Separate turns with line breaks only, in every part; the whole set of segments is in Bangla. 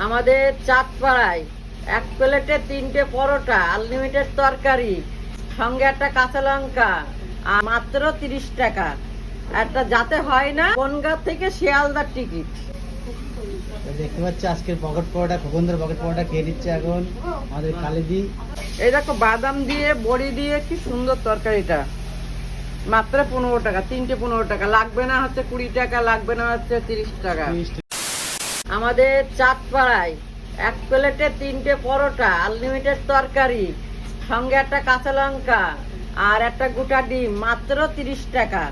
আমাদের চাঁদপাড়ায় এক প্লেটে 3টে পরোটা, আনলিমিটেড তরকারি, সঙ্গে একটা কাঁচা লঙ্কা, আর মাত্র 30 টাকা। একটা যাতে হয় না বনগাঁ থেকে শিয়ালদার টিকিট।
দেখতে পাচ্ছি আজকের পকেট পরোটা, খোকনদের পকেট পরোটা খেয়ে নিচ্ছে এখন আমাদের কালিদি।
এই দেখো বাদাম দিয়ে বড়ি দিয়ে কি সুন্দর তরকারিটা, মাত্র 15 টাকা। 3টে 15 টাকা, লাগবে না হচ্ছে 20 টাকা, লাগবে না হচ্ছে 30 টাকা। আমাদের চাঁদপাড়ায় এক প্লেটে 3টে পরোটা, আনলিমিটেড তরকারি, সঙ্গে একটা কাঁচা লঙ্কা আর একটা গোটা ডিম, মাত্র 30 টাকা।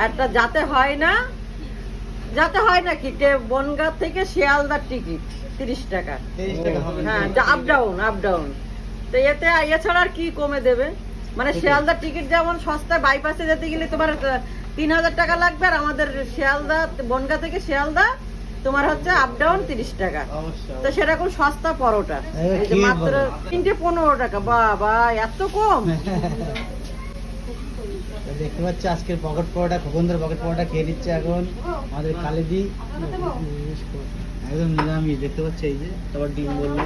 একটা যাতে হয় না কি বনগাঁ থেকে শিয়ালদার টিকিট 30 টাকা। হ্যাঁ, আপ ডাউন। তো এছাড়া আর কি কমে দেবে? মানে শিয়ালদার টিকিট যেমন সস্তায়, বাইপাসে যেতে গেলে তোমার 3000 টাকা লাগবে, আর আমাদের শিয়ালদা বনগাঁ থেকে শিয়ালদা তোমার হচ্ছে আপ ডাউন 30 টাকা। তো সেরকম সস্তা পরোটা, এই যে মাত্র 3টে 15 টাকা। বাবা, এত কম!
দেখতে পাচ্ছি আজকের পকেট পরোটা, খোকনদের পকেট পরোটা খেয়ে নিচ্ছে এখন আমাদের কালিদি। একদম নিরামিষ দেখতে পাচ্ছি। এই যে তারপর ডিম বললো,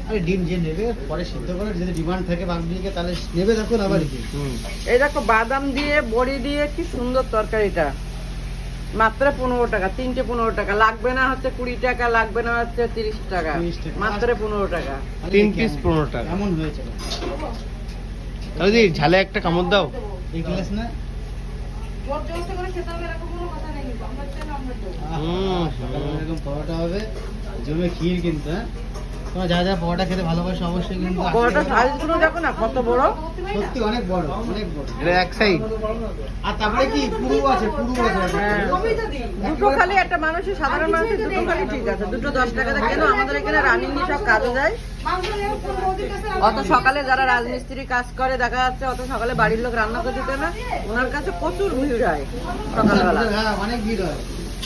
আরে ডিম যে নেবে পরে সিদ্ধ করে যদি ডিমান্ড থাকে বাঙালিকে তাহলে নেবে, দেখুন আবার কি।
এই দেখো বাদাম দিয়ে বড়ি দিয়ে কি সুন্দর তরকারিটা, মাত্র 15 টাকা। 3টে 15 টাকা, লাগবে না হচ্ছে 20 টাকা, লাগবে না হচ্ছে 30 টাকা, মাত্র 15 টাকা।
3 পিস 15 টাকা।
এমন হয়েছে
দাদি ঝালে একটা কামড় দাও।
এই গ্লাস না এরকম পরোটা হবে, জমে ক্ষীর কিন্তু। হ্যাঁ, তোমরা যা যা পরোটা খেতে ভালোবাসো অবশ্যই কিন্তু
পরোটা সাইজগুলো দেখো না কত বড়,
সত্যি অনেক বড়, অনেক বড়।
এটা এক সাইড।
আর তারপরে কি পুরু আছে।
হ্যাঁ, দুটো খালি একটা মানুষের, সাধারণ মানুষের দুটো খালি ঠিক আছে। দুটো 10 টাকাতে কেন? আমাদের এখানে রানিং সব কাজে যায়। অত সকালে যারা রাজমিস্ত্রি কাজ করে দেখা যাচ্ছে, অত সকালে বাড়ির লোক রান্না করে দিতে না, ওনার কাছে প্রচুর ভিড় হয় সকালবেলা।
হ্যাঁ, অনেক ভিড় হয়।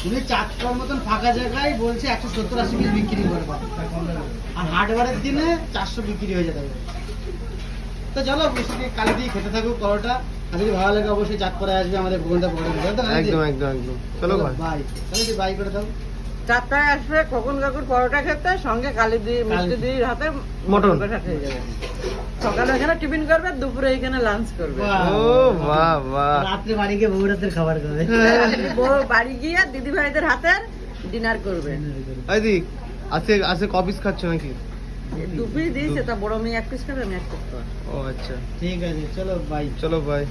উনি চারটার মতন ফাঁকা জায়গায় বলছে 170-80 পিস বিক্রি করে, আর হাটবারের দিনে 400 বিক্রি হয়ে যেতে হবে। তো চলো বেশি কালি দিয়ে খেতে থাকুক পরোটা। আর যদি ভালো লাগে অবশ্যই চাঁদপাড়ায় আসবে আমাদের ভুবনটা পরোটা।
একদম। চলো ভাই।
বাই। তাহলে বাই করে দাও।
4টায় আসবে খোকন কাকুর পরোটা খেতে, সঙ্গে কালিদি মিষ্টি দিদির হাতে
মটন
হয়ে যাবে। সকালে এখানে টিফিন করবে, দুপুরে এখানে লাঞ্চ করবে।
ও বাহ বাহ।
রাত্রে বাড়ি গিয়ে বউ রাতের খাবার খাবে।
বউ বাড়ি গিয়ে দিদি ভাইদের হাতের ডিনার করবে।
দাদি আজকে কপিস খাচ্ছ নাকি?
দুপুরে দিয়েছে, তা বড় মেয়ে 1 পিস খাবে, আমি 1 পিস খাবো।
ও আচ্ছা,
ঠিক আছে, চলো বাই।
চলো ভাই।